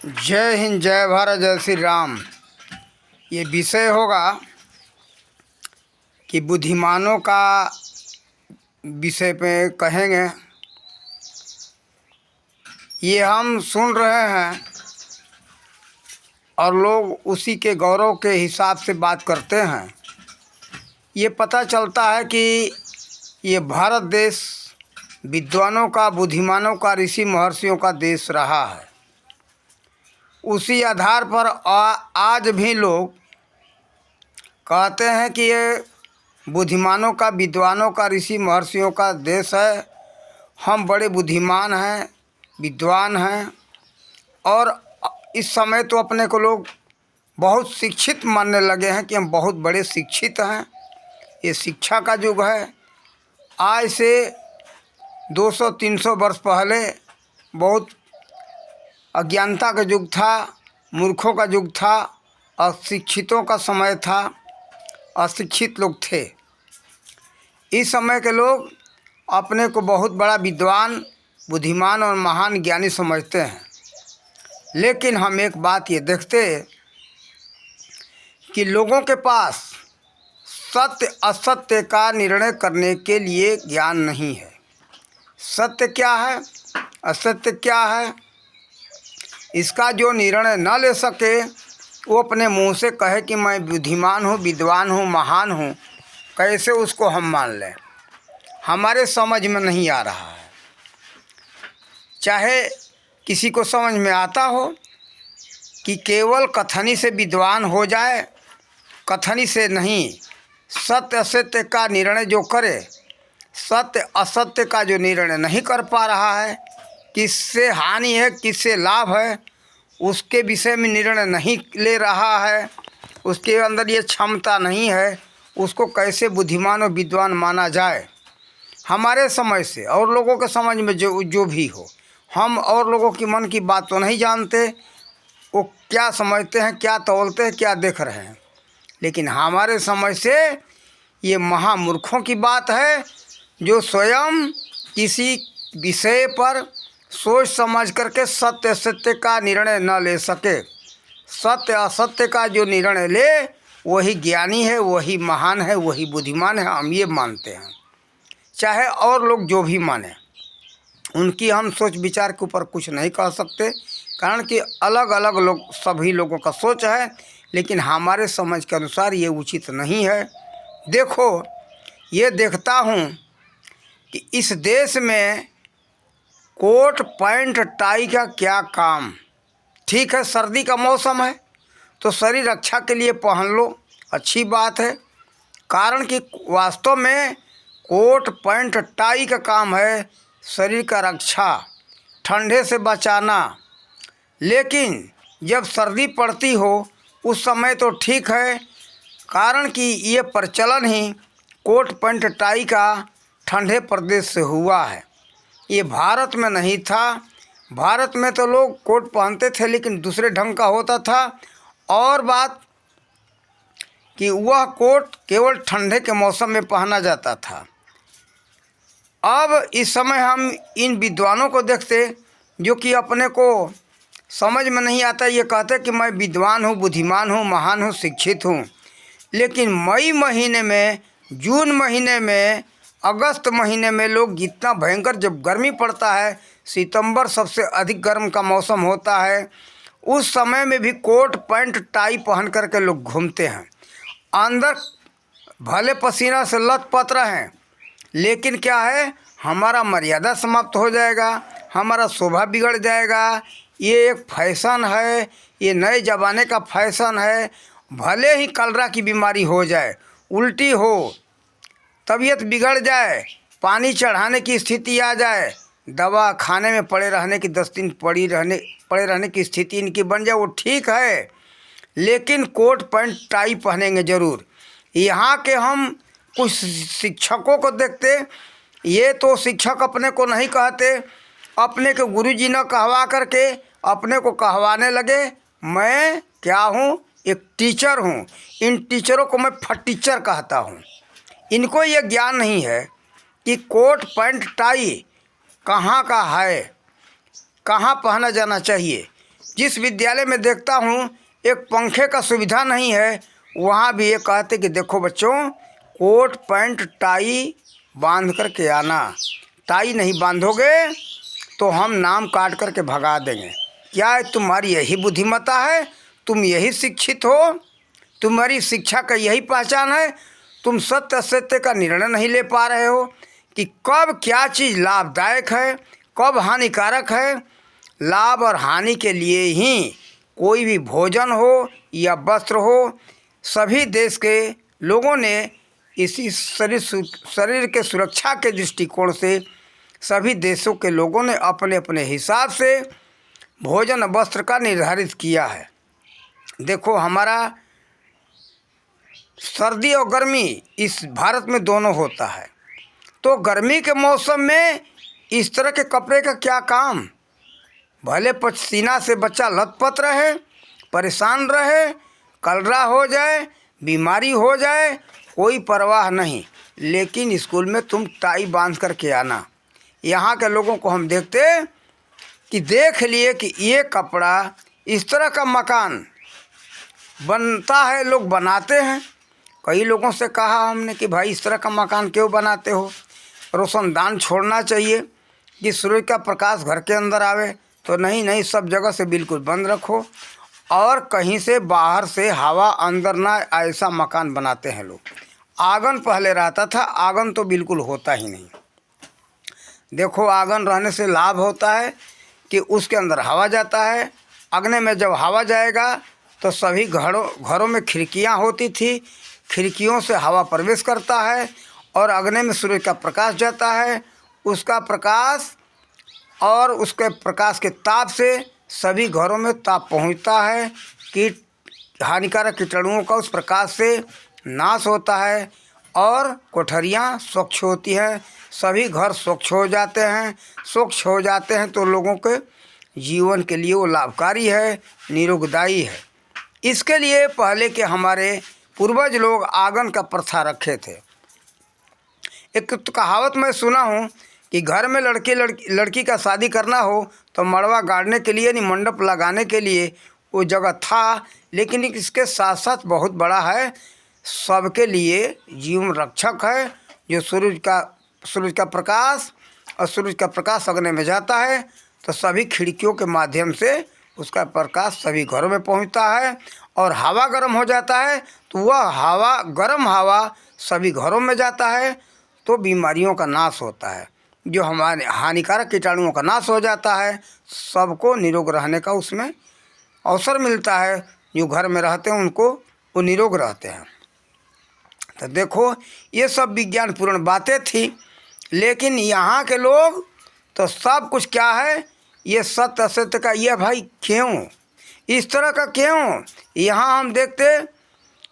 जय हिंद, जय भारत, जय श्री राम। ये विषय होगा कि बुद्धिमानों का विषय पे कहेंगे। ये हम सुन रहे हैं और लोग उसी के गौरव के हिसाब से बात करते हैं। ये पता चलता है कि ये भारत देश विद्वानों का, बुद्धिमानों का, ऋषि महर्षियों का देश रहा है। उसी आधार पर आज भी लोग कहते हैं कि ये बुद्धिमानों का, विद्वानों का, ऋषि महर्षियों का देश है। हम बड़े बुद्धिमान हैं, विद्वान हैं और इस समय तो अपने को लोग बहुत शिक्षित मानने लगे हैं कि हम बहुत बड़े शिक्षित हैं। ये शिक्षा का युग है। आज से 200-300 वर्ष पहले बहुत अज्ञानता का युग था, मूर्खों का युग था, अशिक्षितों का समय था, अशिक्षित लोग थे। इस समय के लोग अपने को बहुत बड़ा विद्वान, बुद्धिमान और महान ज्ञानी समझते हैं। लेकिन हम एक बात ये देखते कि लोगों के पास सत्य असत्य का निर्णय करने के लिए ज्ञान नहीं है। सत्य क्या है, असत्य क्या है, इसका जो निर्णय न ले सके, वो अपने मुंह से कहे कि मैं बुद्धिमान हूँ, विद्वान हूँ, महान हूँ, कैसे उसको हम मान लें? हमारे समझ में नहीं आ रहा है। चाहे किसी को समझ में आता हो कि केवल कथनी से विद्वान हो जाए, कथनी से नहीं, सत्य असत्य का निर्णय जो करे, सत्य असत्य का जो निर्णय नहीं कर पा रहा है, किससे हानि है, किससे लाभ है, उसके विषय में निर्णय नहीं ले रहा है, उसके अंदर ये क्षमता नहीं है, उसको कैसे बुद्धिमान और विद्वान माना जाए? हमारे समझ से और लोगों के समझ में जो भी हो, हम और लोगों की मन की बात तो नहीं जानते, वो क्या समझते हैं, क्या तौलते हैं, क्या देख रहे हैं। लेकिन हमारे समझ से ये महामूर्खों की बात है, जो स्वयं किसी विषय पर सोच समझ करके सत्य असत्य का निर्णय न ले सके। सत्य असत्य का जो निर्णय ले, वही ज्ञानी है, वही महान है, वही बुद्धिमान है। हम ये मानते हैं, चाहे और लोग जो भी माने। उनकी हम सोच विचार के ऊपर कुछ नहीं कह सकते, कारण कि अलग अलग लोग, सभी लोगों का सोच है। लेकिन हमारे समझ के अनुसार ये उचित नहीं है। देखो, ये देखता हूँ कि इस देश में कोट पैंट टाई का क्या काम। ठीक है, सर्दी का मौसम है तो शरीर रक्षा के लिए पहन लो, अच्छी बात है। कारण कि वास्तव में कोट पैंट टाई का काम है शरीर का रक्षा, ठंडे से बचाना। लेकिन जब सर्दी पड़ती हो उस समय तो ठीक है, कारण कि ये प्रचलन ही कोट पैंट टाई का ठंडे प्रदेश से हुआ है। ये भारत में नहीं था। भारत में तो लोग कोट पहनते थे, लेकिन दूसरे ढंग का होता था। और बात कि वह कोट केवल ठंडे के मौसम में पहना जाता था। अब इस समय हम इन विद्वानों को देखते जो कि अपने को समझ में नहीं आता, ये कहते कि मैं विद्वान हूँ, बुद्धिमान हूँ, महान हूँ, शिक्षित हूँ। लेकिन मई महीने में, जून महीने में, अगस्त महीने में लोग जितना भयंकर जब गर्मी पड़ता है, सितंबर सबसे अधिक गर्म का मौसम होता है, उस समय में भी कोट पैंट टाई पहन करके लोग घूमते हैं। अंदर भले पसीना से लथपथ रहें, लेकिन क्या है, हमारा मर्यादा समाप्त हो जाएगा, हमारा शोभा बिगड़ जाएगा। ये एक फैशन है, ये नए ज़माने का फैशन है। भले ही कलरा की बीमारी हो जाए, उल्टी हो, तबीयत बिगड़ जाए, पानी चढ़ाने की स्थिति आ जाए, दवा खाने में पड़े रहने की 10 दिन पड़े रहने की स्थिति इनकी बन जाए, वो ठीक है। लेकिन कोट पैंट टाई पहनेंगे ज़रूर। यहाँ के हम कुछ शिक्षकों को देखते, ये तो शिक्षक अपने को नहीं कहते, अपने के गुरुजी न कहवा करके अपने को कहवाने लगे मैं क्या हूँ, एक टीचर हूँ। इन टीचरों को मैं फटीचर कहता हूँ। इनको ये ज्ञान नहीं है कि कोट पैंट टाई कहाँ का है, कहाँ पहना जाना चाहिए। जिस विद्यालय में देखता हूँ एक पंखे का सुविधा नहीं है, वहाँ भी ये कहते कि देखो बच्चों, कोट पैंट टाई बांध कर के आना, टाई नहीं बांधोगे तो हम नाम काट कर के भगा देंगे। क्या तुम्हारी यही बुद्धिमत्ता है? तुम यही शिक्षित हो? तुम्हारी शिक्षा का यही पहचान है? तुम सत्य असत्य का निर्णय नहीं ले पा रहे हो कि कब क्या चीज़ लाभदायक है, कब हानिकारक है। लाभ और हानि के लिए ही कोई भी भोजन हो या वस्त्र हो, सभी देश के लोगों ने इसी शरीर के सुरक्षा के दृष्टिकोण से सभी देशों के लोगों ने अपने अपने हिसाब से भोजन वस्त्र का निर्धारित किया है। देखो, हमारा सर्दी और गर्मी इस भारत में दोनों होता है, तो गर्मी के मौसम में इस तरह के कपड़े का क्या काम? भले पसीना से बच्चा लथपथ रहे, परेशान रहे, कलरा हो जाए, बीमारी हो जाए, कोई परवाह नहीं, लेकिन स्कूल में तुम टाई बांध कर के आना। यहाँ के लोगों को हम देखते कि देख लिए कि ये कपड़ा, इस तरह का मकान बनता है, लोग बनाते हैं। कई लोगों से कहा हमने कि भाई इस तरह का मकान क्यों बनाते हो? रोशनदान छोड़ना चाहिए कि सूर्य का प्रकाश घर के अंदर आवे। तो नहीं, सब जगह से बिल्कुल बंद रखो और कहीं से बाहर से हवा अंदर ना, ऐसा मकान बनाते हैं लोग। आंगन पहले रहता था, आंगन तो बिल्कुल होता ही नहीं। देखो, आंगन रहने से लाभ होता है कि उसके अंदर हवा जाता है। अगने में जब हवा जाएगा तो सभी घरों में खिड़कियां होती थी, खिड़कियों से हवा प्रवेश करता है और अगने में सूर्य का प्रकाश जाता है। उसका प्रकाश और उसके प्रकाश के ताप से सभी घरों में ताप पहुंचता है, कीट हानिकारक कीटाणुओं का उस प्रकाश से नाश होता है और कोठरियाँ स्वच्छ होती हैं, सभी घर स्वच्छ हो जाते हैं। स्वच्छ हो जाते हैं तो लोगों के जीवन के लिए वो लाभकारी है, निरोगदायी है। इसके लिए पहले के हमारे पूर्वज लोग आंगन का प्रथा रखे थे। एक तो कहावत मैं सुना हूँ कि घर में लड़की का शादी करना हो तो मड़वा गाड़ने के लिए, नहीं मंडप लगाने के लिए वो जगह था, लेकिन इसके साथ साथ बहुत बड़ा है, सबके लिए जीवन रक्षक है। जो सूरज का प्रकाश और सूरज का प्रकाश अगने में जाता है तो सभी खिड़कियों के माध्यम से उसका प्रकाश सभी घरों में पहुंचता है और हवा गर्म हो जाता है तो वह गर्म हवा सभी घरों में जाता है तो बीमारियों का नाश होता है, जो हमारे हानिकारक कीटाणुओं का नाश हो जाता है। सबको निरोग रहने का उसमें अवसर मिलता है। जो घर में रहते हैं उनको वो निरोग रहते हैं। तो देखो, ये सब विज्ञान पूर्ण बातें थी, लेकिन यहाँ के लोग तो सब कुछ क्या है, ये सत्य असत्य का ये भाई क्यों, इस तरह का क्यों? यहाँ हम देखते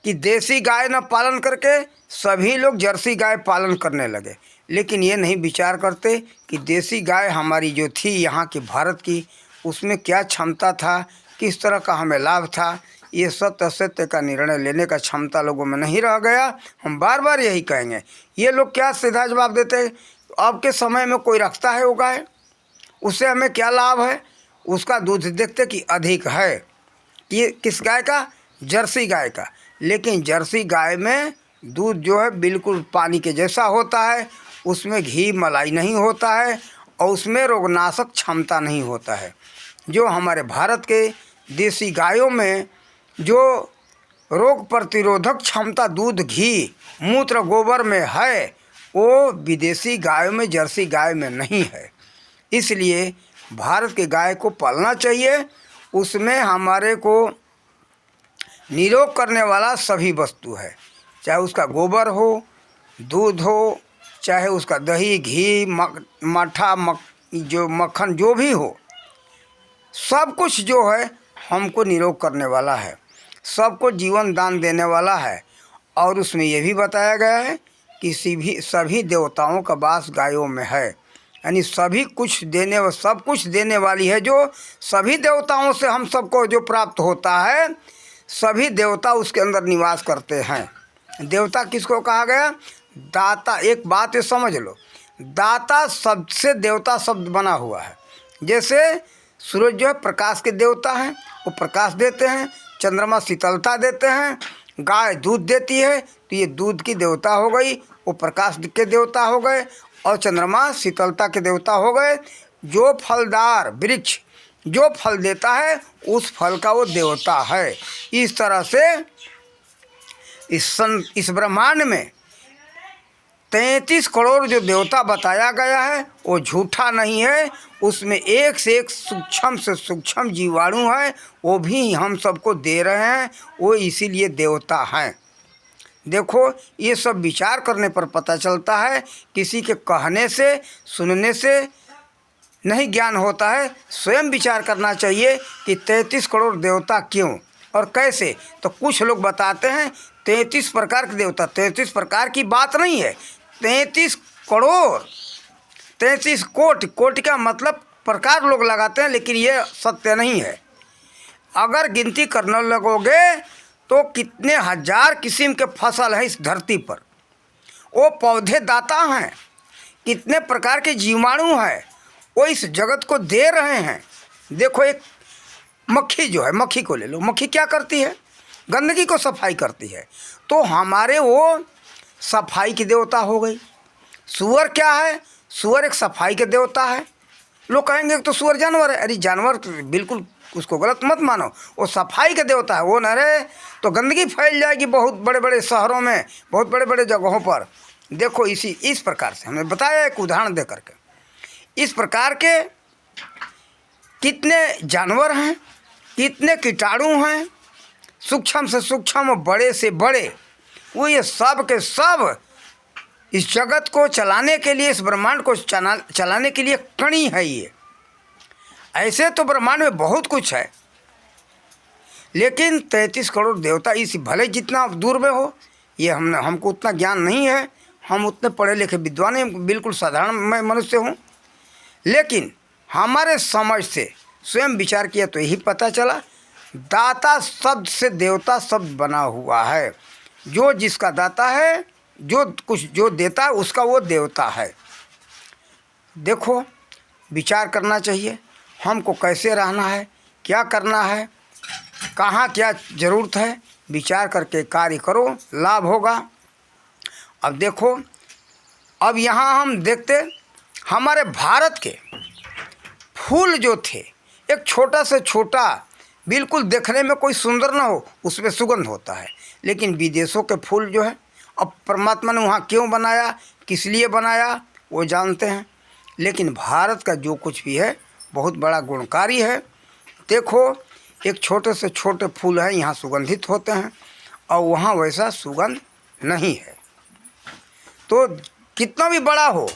कि देसी गाय न पालन करके सभी लोग जर्सी गाय पालन करने लगे, लेकिन ये नहीं विचार करते कि देसी गाय हमारी जो थी यहाँ की भारत की, उसमें क्या क्षमता था, किस तरह का हमें लाभ था। ये सत्य असत्य का निर्णय लेने का क्षमता लोगों में नहीं रह गया। हम बार बार यही कहेंगे। ये लोग क्या सीधा जवाब देते हैं, अब के समय में कोई रखता है वो गाय, उससे हमें क्या लाभ है? उसका दूध देखते कि अधिक है। ये किस गाय का? जर्सी गाय का। लेकिन जर्सी गाय में दूध जो है बिल्कुल पानी के जैसा होता है, उसमें घी मलाई नहीं होता है और उसमें रोगनाशक क्षमता नहीं होता है। जो हमारे भारत के देसी गायों में जो रोग प्रतिरोधक क्षमता दूध, घी, मूत्र, गोबर में है, वो विदेशी गायों में, जर्सी गाय में नहीं है। इसलिए भारत के गाय को पालना चाहिए। उसमें हमारे को निरोग करने वाला सभी वस्तु है, चाहे उसका गोबर हो, दूध हो, चाहे उसका दही, घी, मट्ठा, जो मक्खन जो भी हो, सब कुछ जो है हमको निरोग करने वाला है, सबको जीवन दान देने वाला है। और उसमें यह भी बताया गया है कि सभी देवताओं का वास गायों में है, यानी सभी कुछ देने व सब कुछ देने वाली है। जो सभी देवताओं से हम सबको जो प्राप्त होता है, सभी देवता उसके अंदर निवास करते हैं। देवता किसको कहा गया? दाता। एक बात ये समझ लो, दाता शब्द से देवता शब्द बना हुआ है। जैसे सूरज जो है प्रकाश के देवता हैं, वो प्रकाश देते हैं। चंद्रमा शीतलता देते हैं। गाय दूध देती है तो ये दूध की देवता हो गई, वो प्रकाश के देवता हो गए। और चंद्रमा शीतलता के देवता हो गए। जो फलदार वृक्ष जो फल देता है उस फल का वो देवता है। इस तरह से इस ब्रह्मांड में 33 करोड़ जो देवता बताया गया है वो झूठा नहीं है। उसमें एक से एक सूक्ष्म से सूक्ष्म जीवाणु है, वो भी हम सबको दे रहे हैं, वो इसीलिए देवता हैं। देखो, ये सब विचार करने पर पता चलता है। किसी के कहने से सुनने से नहीं ज्ञान होता है, स्वयं विचार करना चाहिए कि 33 करोड़ देवता क्यों और कैसे। तो कुछ लोग बताते हैं 33 प्रकार के देवता। 33 प्रकार की बात नहीं है, 33 करोड़, 33 कोटि। कोटि का मतलब प्रकार लोग लगाते हैं, लेकिन ये सत्य नहीं है। अगर गिनती करने लगोगे तो कितने हजार किस्म के फसल हैं इस धरती पर। वो पौधे दाता हैं, कितने प्रकार के जीवाणु हैं, वो इस जगत को दे रहे हैं। देखो, एक मक्खी जो है, मक्खी को ले लो। मक्खी क्या करती है? गंदगी को सफाई करती है। तो हमारे वो सफाई की देवता हो गई। सूअर क्या है? सूअर एक सफाई के देवता है। लोग कहेंगे तो सूअर जानवर है। अरे जानवर तो बिल्कुल उसको गलत मत मानो, वो सफाई के देवता है। वो न रहे तो गंदगी फैल जाएगी बहुत बड़े बड़े शहरों में, बहुत बड़े बड़े जगहों पर। देखो, इस प्रकार से हमने बताया, एक उदाहरण दे करके। इस प्रकार के कितने जानवर हैं, कितने कीटाणु हैं, सूक्ष्म से सूक्ष्म, बड़े से बड़े। वो ये सब के सब इस जगत को चलाने के लिए, इस ब्रह्मांड को चलाने के लिए कणी है ये। ऐसे तो ब्रह्मांड में बहुत कुछ है, लेकिन 33 करोड़ देवता, इस भले जितना दूर में हो, ये हमको उतना ज्ञान नहीं है। हम उतने पढ़े लिखे विद्वान हैं, बिल्कुल साधारण मैं मनुष्य हूँ। लेकिन हमारे समझ से स्वयं विचार किया तो यही पता चला, दाता शब्द से देवता शब्द बना हुआ है। जो जिसका दाता है, जो देता है, उसका वो देवता है। देखो, विचार करना चाहिए हमको कैसे रहना है, क्या करना है, कहाँ क्या ज़रूरत है। विचार करके कार्य करो, लाभ होगा। अब देखो, अब यहाँ हम देखते हमारे भारत के फूल जो थे, एक छोटा से छोटा, बिल्कुल देखने में कोई सुंदर ना हो, उसमें सुगंध होता है। लेकिन विदेशों के फूल जो है, अब परमात्मा ने वहाँ क्यों बनाया, किस लिए बनाया, वो जानते हैं। लेकिन भारत का जो कुछ भी है बहुत बड़ा गुणकारी है। देखो, एक छोटे से छोटे फूल हैं, यहाँ सुगंधित होते हैं, और वहाँ वैसा सुगंध नहीं है। तो कितना भी बड़ा हो,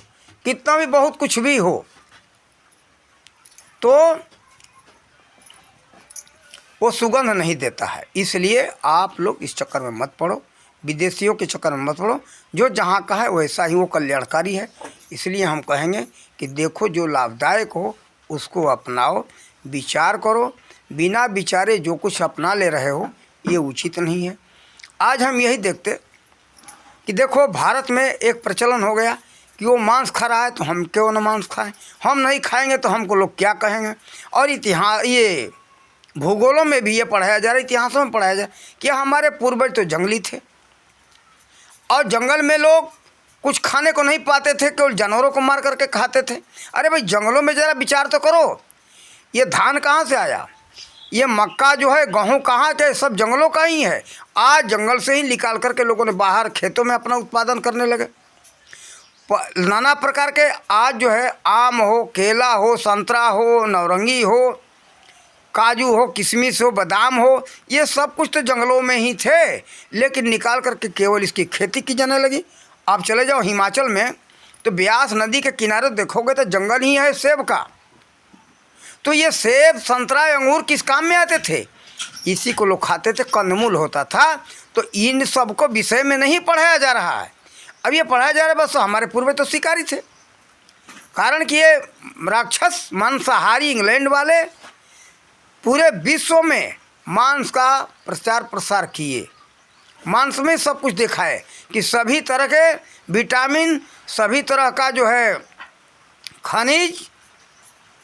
कितना भी बहुत कुछ भी हो, तो वो सुगंध नहीं देता है। इसलिए आप लोग इस चक्कर में मत पड़ो, विदेशियों के चक्कर में मत पड़ो। जो जहाँ का है वैसा ही वो कल्याणकारी है। इसलिए हम कहेंगे कि देखो, जो लाभदायक हो उसको अपनाओ, विचार करो। बिना विचारे जो कुछ अपना ले रहे हो, ये उचित नहीं है। आज हम यही देखते कि देखो, भारत में एक प्रचलन हो गया कि वो मांस खा रहा है तो हम क्यों न मांस खाएं, हम नहीं खाएंगे तो हमको लोग क्या कहेंगे। और इतिहास, ये भूगोलों में भी ये पढ़ाया जा रहा है, इतिहासों में पढ़ाया जा रहा है कि हमारे पूर्वज तो जंगली थे, और जंगल में लोग कुछ खाने को नहीं पाते थे, केवल जानवरों को मार करके खाते थे। अरे भाई, जंगलों में ज़रा विचार तो करो, ये धान कहाँ से आया, ये मक्का जो है, गेहूँ कहाँ के, सब जंगलों का ही है। आज जंगल से ही निकाल करके लोगों ने बाहर खेतों में अपना उत्पादन करने लगे। नाना प्रकार के आज जो है, आम हो, केला हो, संतरा हो, नौरंगी हो, काजू हो, किशमिश हो, बादाम हो, ये सब कुछ तो जंगलों में ही थे, लेकिन निकाल करके केवल इसकी खेती की जाने लगी। आप चले जाओ हिमाचल में तो ब्यास नदी के किनारे देखोगे तो जंगल ही है सेब का। तो ये सेब, संतरा, अंगूर किस काम में आते थे? इसी को लोग खाते थे, कंदमूल होता था। तो इन सब को विषय में नहीं पढ़ाया जा रहा है। अब ये पढ़ाया जा रहा है बस हमारे पूर्वज तो शिकारी थे। कारण कि ये राक्षस मांसाहारी इंग्लैंड वाले पूरे विश्व में मांस का प्रचार प्रसार किए। मांस में सब कुछ देखा है कि सभी तरह के विटामिन, सभी तरह का जो है खनिज,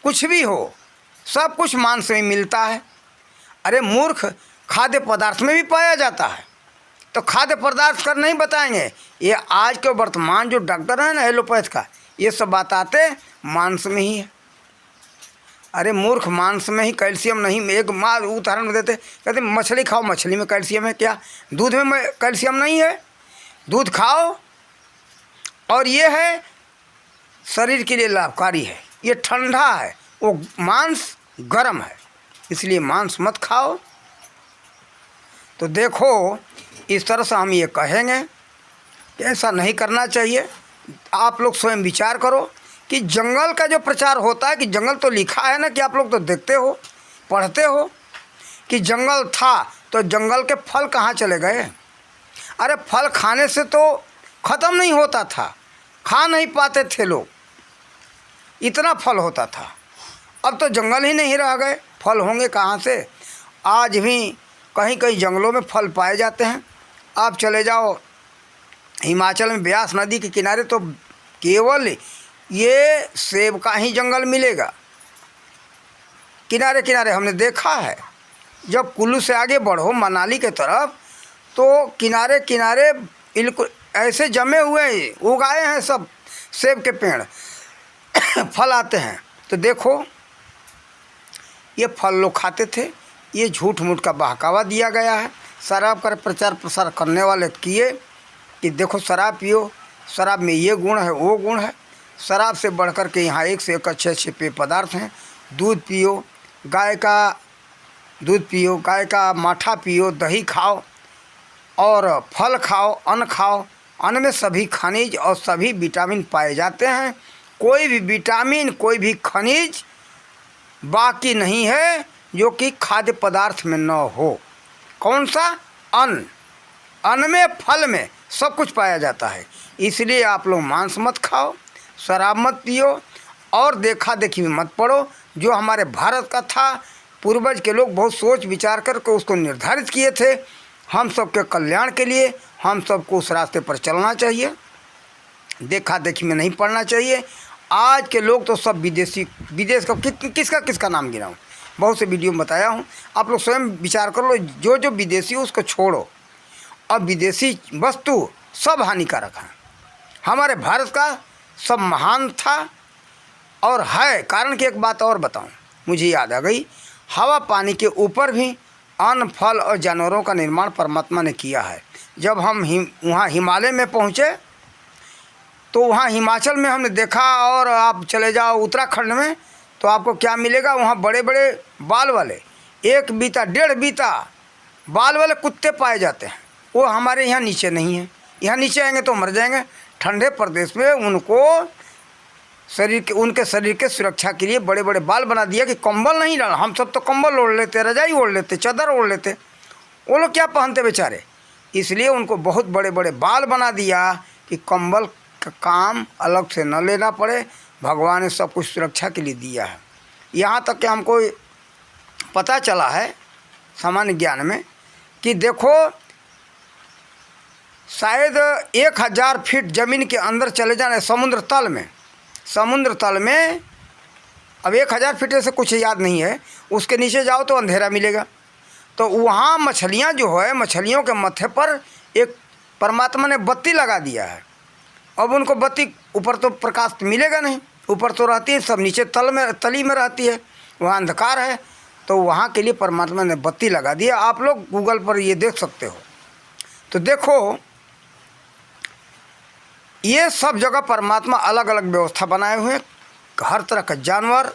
कुछ भी हो, सब कुछ मांस में मिलता है। अरे मूर्ख, खाद्य पदार्थ में भी पाया जाता है। तो खाद्य पदार्थ कर नहीं बताएंगे। ये आज के वर्तमान जो डॉक्टर है ना एलोपैथ का, ये सब बताते मांस में ही है। अरे मूर्ख, मांस में ही कैल्शियम नहीं। एक माँ उदाहरण देते, कहते मछली खाओ, मछली में कैल्शियम है क्या? दूध में कैल्शियम नहीं है? दूध खाओ। और ये है शरीर के लिए लाभकारी है, ये ठंडा है, वो मांस गर्म है, इसलिए मांस मत खाओ। तो देखो, इस तरह से हम ये कहेंगे कि ऐसा नहीं करना चाहिए। आप लोग स्वयं विचार करो कि जंगल का जो प्रचार होता है, कि जंगल तो लिखा है ना, कि आप लोग तो देखते हो, पढ़ते हो कि जंगल था, तो जंगल के फल कहाँ चले गए? अरे फल खाने से तो ख़त्म नहीं होता था, खा नहीं पाते थे लोग, इतना फल होता था। अब तो जंगल ही नहीं रह गए, फल होंगे कहाँ से? आज भी कहीं कहीं जंगलों में फल पाए जाते हैं। आप चले जाओ हिमाचल में ब्यास नदी के किनारे, तो केवल ये सेब का ही जंगल मिलेगा। किनारे किनारे हमने देखा है। जब कुल्लू से आगे बढ़ो मनाली के तरफ, तो किनारे किनारे बिल्कुल ऐसे जमे हुए उगाए हैं सब सेब के पेड़ फल आते हैं। तो देखो, ये फल लोग खाते थे, ये झूठ मूठ का बहकावा दिया गया है। शराब का प्रचार प्रसार करने वाले किए कि देखो शराब पियो, शराब में ये गुण है, वो गुण है। शराब से बढ़कर के यहाँ एक से एक अच्छे अच्छे पेय पदार्थ हैं। दूध पियो, गाय का दूध पियो, गाय का माठा पियो, दही खाओ और फल खाओ, अन्न खाओ। अन्न में सभी खनिज और सभी विटामिन पाए जाते हैं। कोई भी विटामिन, कोई भी खनिज बाकी नहीं है जो कि खाद्य पदार्थ में न हो। कौन सा? अन्न। अन्न में, फल में सब कुछ पाया जाता है। इसलिए आप लोग मांस मत खाओ, शराब मत पियो और देखा देखी में मत पड़ो। जो हमारे भारत का था, पूर्वज के लोग बहुत सोच विचार करके उसको निर्धारित किए थे। हम सबके कल्याण के लिए हम सबको उस रास्ते पर चलना चाहिए, देखा देखी में नहीं पड़ना चाहिए। आज के लोग तो सब विदेश का किसका नाम गिनाऊँ, बहुत से वीडियो में बताया हूँ। आप लोग स्वयं विचार कर लो, जो जो विदेशी उसको छोड़ो। अब विदेशी वस्तु सब हानिकारक हैं। हमारे भारत का सब महान था और है। कारण की एक बात और बताऊं, मुझे याद आ गई। हवा पानी के ऊपर भी अन्न, फल और जानवरों का निर्माण परमात्मा ने किया है। जब हम वहाँ हिमालय में पहुँचे, तो वहाँ हिमाचल में हमने देखा, और आप चले जाओ उत्तराखंड में, तो आपको क्या मिलेगा? वहाँ बड़े बड़े बाल वाले, 1 बीता 1.5 बीता बाल वाले कुत्ते पाए जाते हैं। वो हमारे यहाँ नीचे नहीं है। यहाँ नीचे आएंगे तो मर जाएंगे। ठंडे प्रदेश में उनको उनके शरीर के सुरक्षा के लिए बड़े बड़े बाल बना दिया कि कंबल नहीं डालना। हम सब तो कंबल ओढ़ लेते, रजाई ओढ़ लेते, चादर ओढ़ लेते। वो लोग क्या पहनते बेचारे? इसलिए उनको बहुत बड़े बड़े बाल बना दिया कि कंबल का काम अलग से न लेना पड़े। भगवान ने सब कुछ सुरक्षा के लिए दिया है। यहाँ तक कि हमको पता चला है सामान्य ज्ञान में कि देखो, शायद 1000 फीट ज़मीन के अंदर चले जाना, समुद्र तल में अब 1000 फीट से कुछ याद नहीं है, उसके नीचे जाओ तो अंधेरा मिलेगा। तो वहाँ मछलियाँ जो है, मछलियों के माथे पर एक परमात्मा ने बत्ती लगा दिया है। अब उनको बत्ती, ऊपर तो प्रकाश मिलेगा नहीं, ऊपर तो रहती है सब, नीचे तली में रहती है, वहाँ अंधकार है। तो वहाँ के लिए परमात्मा ने बत्ती लगा दिया। आप लोग गूगल पर ये देख सकते हो। तो देखो, ये सब जगह परमात्मा अलग अलग व्यवस्था बनाए हुए हैं। हर तरह का जानवर,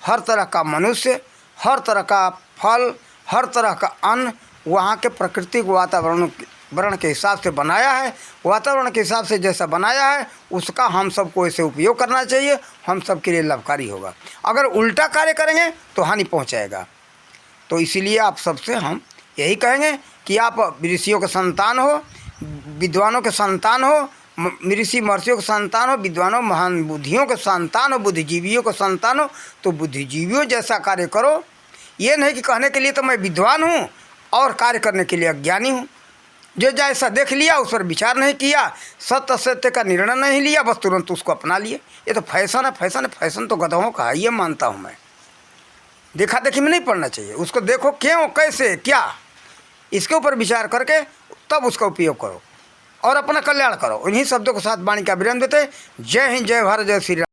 हर तरह का मनुष्य, हर तरह का फल, हर तरह का अन्न वहाँ के प्राकृतिक वातावरण के हिसाब से बनाया है। वातावरण के हिसाब से जैसा बनाया है उसका हम सबको ऐसे उपयोग करना चाहिए, हम सब के लिए लाभकारी होगा। अगर उल्टा कार्य करेंगे तो हानि पहुँचाएगा। तो इसीलिए आप सबसे हम यही कहेंगे कि आप ऋषियों के संतान हो, विद्वानों के संतान हो, ऋषि महर्षियों के संतान हो, विद्वानों महान बुद्धियों के संतान हो, बुद्धिजीवियों के संतान हो। तो बुद्धिजीवियों जैसा कार्य करो। ये नहीं कि कहने के लिए तो मैं विद्वान हूँ और कार्य करने के लिए अज्ञानी हूँ। जो जैसा देख लिया उस पर विचार नहीं किया, सत्य असत्य का निर्णय नहीं लिया, बस तुरंत उसको अपना लिए। ये तो फैशन है। फैशन तो गधों का है, ये मानता हूँ मैं। देखा देखी में नहीं पढ़ना चाहिए, उसको देखो क्यों, कैसे, क्या, इसके ऊपर विचार करके तब उसका उपयोग करो और अपना कल्याण करो। इन्हीं शब्दों के साथ वाणी का विराम देते। जय हिंद, जय भारत, जय श्री राम।